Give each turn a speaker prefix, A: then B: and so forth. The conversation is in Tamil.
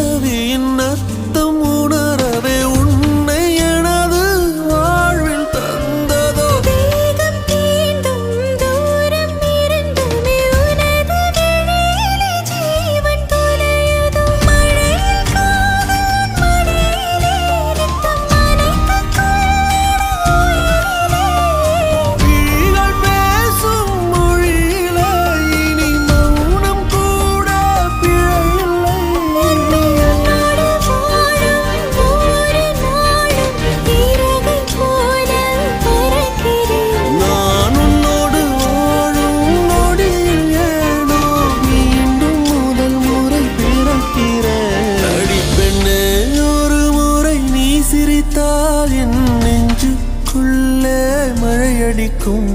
A: பிறவியின் அர்த்தம் உணரவே உன்னை எனது வாழ்வில் தந்ததோ
B: வேகம் தீண்டும் தூரம் இருந்துமே உனது விழியிலே ஜீவன் தொலையுதோ மழையில் காதல் மடியிலே ரத்தம் நனைத்த
A: விழிகள் பேசும் மொழியிலே இனி மௌனம் கூட பிழையில்லை
B: உன்னோடு வாழும் ஒவ்வொரு நாளும் இறகை போல பறக்கிறேன்
A: நான் உன்னோடு வாழும் நொடியில் ஏனோ மீண்டும் முதல் முறை பிறக்கிறேன் அடி பெண்ணே ஒரு முறை நீ சிரித்தால் என் நெஞ்சுக்குள்ளே மழையடிக்கும்